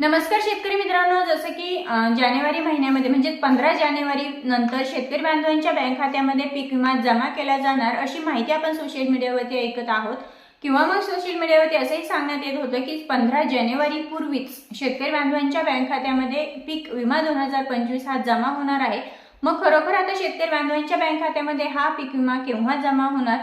नमस्कार शेतकरी मित्रांनो, जसं की जानेवारी महिन्यामध्ये म्हणजे 15 जानेवारी नंतर शेतकरी बांधवांच्या बँक खात्यामध्ये पीक विमा जमा केला जाणार अशी माहिती आपण सोशल मीडियावरती ऐकत आहोत किंवा मग सोशल मीडियावरती असंही सांगण्यात येत होतं की 15 जानेवारी पूर्वीच शेतकरी बांधवांच्या बँक खात्यामध्ये पीक विमा 2025 हा जमा होणार आहे। मग खरोखर आता शेतकरी बांधवांच्या बँक खात्यामध्ये हा पीक विमा केव्हा जमा होणार?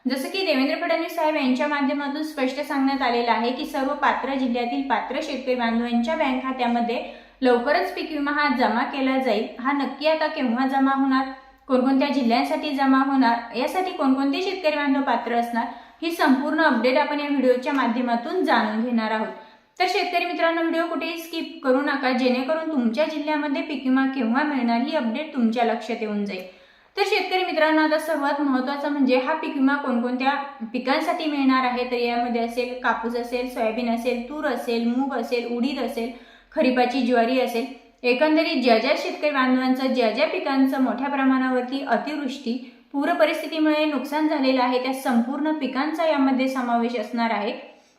जसं की देवेंद्र फडणवीस साहेब यांच्या माध्यमातून स्पष्ट सांगण्यात आलेलं आहे की सर्व पात्र जिल्ह्यातील पात्र शेतकरी बांधवांच्या बँक खात्यामध्ये लवकरच पीक विमा हा जमा केला जाईल। हा नक्की आता केव्हा जमा होणार, कोणकोणत्या जिल्ह्यांसाठी जमा होणार, यासाठी कोणकोणते शेतकरी बांधव पात्र असणार, ही संपूर्ण अपडेट आपण या व्हिडिओच्या माध्यमातून जाणून घेणार आहोत। तर शेतकरी मित्रांनो, व्हिडिओ कुठेही स्किप करू नका, जेणेकरून तुमच्या जिल्ह्यामध्ये पीक विमा केव्हा मिळणार ही अपडेट तुमच्या लक्षात येऊन जाईल। तर शेतकरी मित्रांनो, आता सर्वात महत्त्वाचं म्हणजे हा पीक विमा कोणकोणत्या पिकांसाठी मिळणार आहे। तर यामध्ये असेल कापूस असेल, सोयाबीन असेल, तूर असेल, मूग असेल, उडीद असेल, खरीपाची ज्वारी असेल, एकंदरीत ज्या ज्या शेतकरी बांधवांचं ज्या ज्या पिकांचं मोठ्या प्रमाणावरती अतिवृष्टी पूर परिस्थितीमुळे नुकसान झालेलं आहे त्या संपूर्ण पिकांचा यामध्ये समावेश असणार आहे।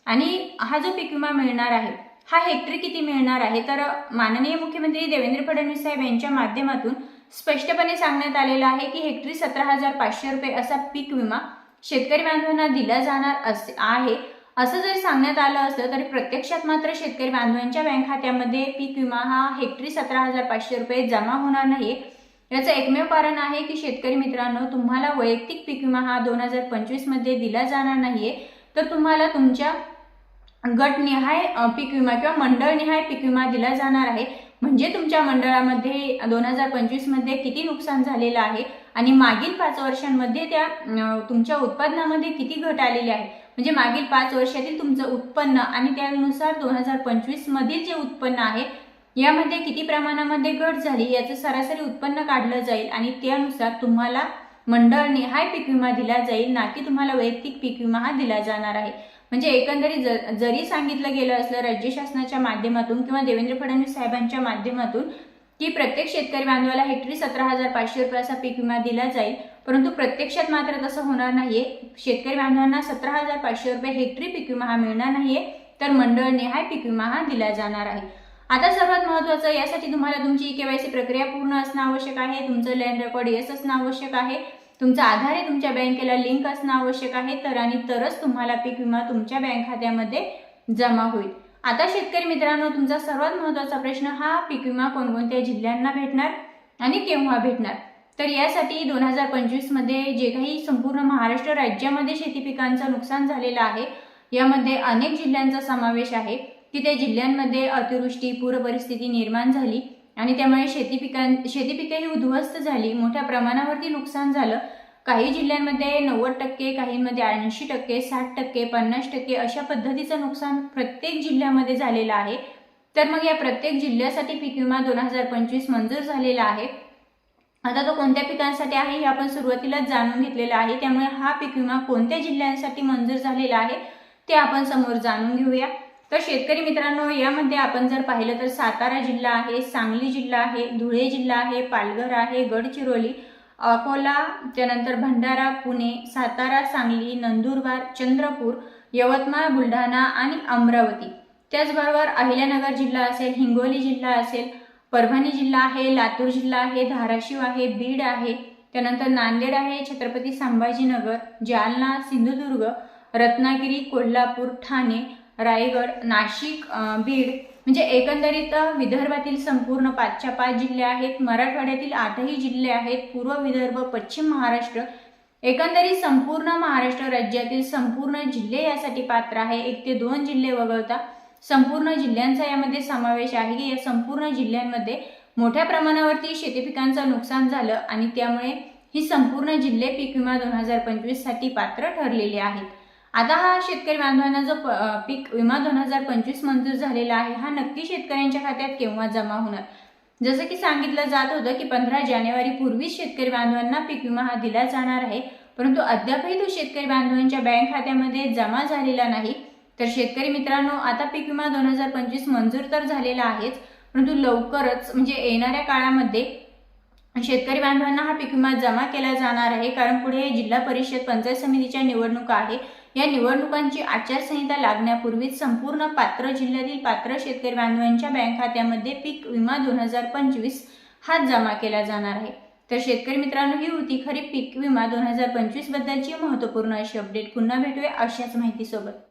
आणि हा जो पीक विमा मिळणार आहे हा हेक्टरी किती मिळणार आहे, तर माननीय मुख्यमंत्री देवेंद्र फडणवीस साहेब यांच्या माध्यमातून स्पष्टपणे सांगण्यात आलेलं आहे की हेक्टरी 17,500 रुपये असा पीक विमा शेतकरी बांधवांना दिला जाणार आहे। असं जरी सांगण्यात आलं असलं तरी प्रत्यक्षात मात्र शेतकरी बांधवांच्या बँक खात्यामध्ये पीक विमा हा हेक्टरी 17,500 रुपये जमा होणार नाही। याचं एकमेव कारण आहे की शेतकरी मित्रांनो, तुम्हाला वैयक्तिक पीक विमा हा 2025 मध्ये दिला जाणार नाहीये, तर तुम्हाला तुमच्या गटनिहाय पीक विमा किंवा मंडळनिहाय पीक विमा दिला जाणार आहे। म्हणजे तुमच्या मंडळामध्ये 2025 मध्ये किती नुकसान झालेलं आहे आणि मागील 5 वर्षांमध्ये त्या तुमच्या उत्पादनामध्ये किती घट आलेली आहे, म्हणजे मागील 5 वर्षातील तुमचं उत्पन्न आणि त्यानुसार 2025 मधील जे उत्पन्न आहे यामध्ये किती प्रमाणामध्ये घट झाली याचं सरासरी उत्पन्न काढलं जाईल आणि त्यानुसार तुम्हाला मंडळनिहाय पीक विमा दिला जाईल, ना की तुम्हाला वैयक्तिक पीक विमा हा दिला जाणार आहे। म्हणजे एकंदरीत जरी सांगितलं गेलं असलं राज्य शासनाच्या माध्यमातून किंवा देवेंद्र फडणवीस साहेबांच्या माध्यमातून की प्रत्येक शेतकरी बांधवाला हेक्टरी 17,500 रुपये असा पीक विमा दिला जाईल, परंतु प्रत्यक्षात मात्र तसं होणार नाहीये। शेतकरी बांधवांना 17,500 रुपये हेक्टरी पीक विमा हा मिळणार नाहीये, तर मंडळनिहाय पीक विमा हा दिला जाणार आहे। आता सर्वात महत्त्वाचं, यासाठी तुम्हाला तुमची केवायसी प्रक्रिया पूर्ण असणं आवश्यक आहे, तुमचं लँड रेकॉर्ड येस असणं आवश्यक आहे, तुमचा आधार हे तुमच्या बँकेला लिंक असणं आवश्यक आहे, तरच तुम्हाला पीक विमा तुमच्या बँक खात्यामध्ये जमा होईल। आता शेतकरी मित्रांनो, तुमचा सर्वात महत्त्वाचा प्रश्न, हा पीक विमा कोणकोणत्या जिल्ह्यांना भेटणार आणि केव्हा भेटणार? तर यासाठी 2025 मध्ये जे काही संपूर्ण महाराष्ट्र राज्यामध्ये शेती पिकांचं नुकसान झालेलं आहे यामध्ये अनेक जिल्ह्यांचा समावेश आहे की त्या जिल्ह्यांमध्ये अतिवृष्टी पूर परिस्थिती निर्माण झाली आणि त्यामुळे शेती पिके ही उद्ध्वस्त झाली, मोठ्या प्रमाणावरती नुकसान झालं। काही जिल्ह्यांमध्ये 90%, काहींमध्ये 80%, 60%, 50% अशा पद्धतीचं नुकसान प्रत्येक जिल्ह्यामध्ये झालेलं आहे। तर मग या प्रत्येक जिल्ह्यासाठी पीक विमा 2025 मंजूर झालेला आहे। आता तो कोणत्या पिकांसाठी आहे हे आपण सुरुवातीलाच जाणून घेतलेलं आहे, त्यामुळे हा पीक विमा कोणत्या जिल्ह्यांसाठी मंजूर झालेला आहे ते आपण समोर जाणून घेऊया। तर शेतकरी मित्रांनो, यामध्ये आपण जर पाहिलं तर सातारा जिल्हा आहे, सांगली जिल्हा आहे, धुळे जिल्हा आहे, पालघर आहे, गडचिरोली, अकोला, त्यानंतर भंडारा, पुणे, सातारा, सांगली, नंदुरबार, चंद्रपूर, यवतमाळ, बुलढाणा आणि अमरावती, त्याचबरोबर अहिल्यानगर जिल्हा असेल, हिंगोली जिल्हा असेल, परभणी जिल्हा आहे, लातूर जिल्हा आहे, धाराशिव आहे, बीड आहे, त्यानंतर नांदेड आहे, छत्रपती संभाजीनगर, जालना, सिंधुदुर्ग, रत्नागिरी, कोल्हापूर, ठाणे, रायगड, नाशिक, बीड, म्हणजे एकंदरीत विदर्भातील संपूर्ण 5च्या 5 जिल्हे आहेत, मराठवाड्यातील 8ही जिल्हे आहेत, पूर्व विदर्भ, पश्चिम महाराष्ट्र, एकंदरीत संपूर्ण महाराष्ट्र राज्यातील संपूर्ण जिल्हे यासाठी पात्र आहे। 1 ते 2 जिल्हे वगळता संपूर्ण जिल्ह्यांचा यामध्ये समावेश आहे की या संपूर्ण जिल्ह्यांमध्ये मोठ्या प्रमाणावरती शेती पिकांचं नुकसान झालं आणि त्यामुळे ही संपूर्ण जिल्हे पीक विमा 2025 साठी पात्र ठरलेले आहेत। आता हा शेतकरी बांधवांना जो पीक विमा 2025 मंजूर झालेला आहे हा नक्की शेतकऱ्यांच्या खात्यात केव्हा जमा होणार? जसं की सांगितलं जात होतं की 15 जानेवारी पूर्वीच शेतकरी बांधवांना पीक विमा हा दिला जाणार आहे, परंतु अद्यापही तो शेतकरी बांधवांच्या बँक खात्यामध्ये जमा झालेला नाही। तर शेतकरी मित्रांनो, आता पीक विमा 2025 मंजूर तर झालेला आहेच, परंतु लवकरच म्हणजे येणाऱ्या काळामध्ये शेतकरी बांधवांना हा पीक विमा जमा केला जाणार आहे, कारण पुढे जिल्हा परिषद पंचायत समितीच्या निवडणुका आहे। या निवडणुकांची आचारसंहिता लागण्यापूर्वीच संपूर्ण पात्र जिल्ह्यातील पात्र शेतकरी बांधवांच्या बँक खात्यामध्ये पीक विमा 2025 हा जमा केला जाणार आहे। तर शेतकरी मित्रांनो, ही होती खरी पीक विमा 2025 बद्दलची महत्त्वपूर्ण अशी अपडेट। पुन्हा भेटूया अशाच माहितीसोबत।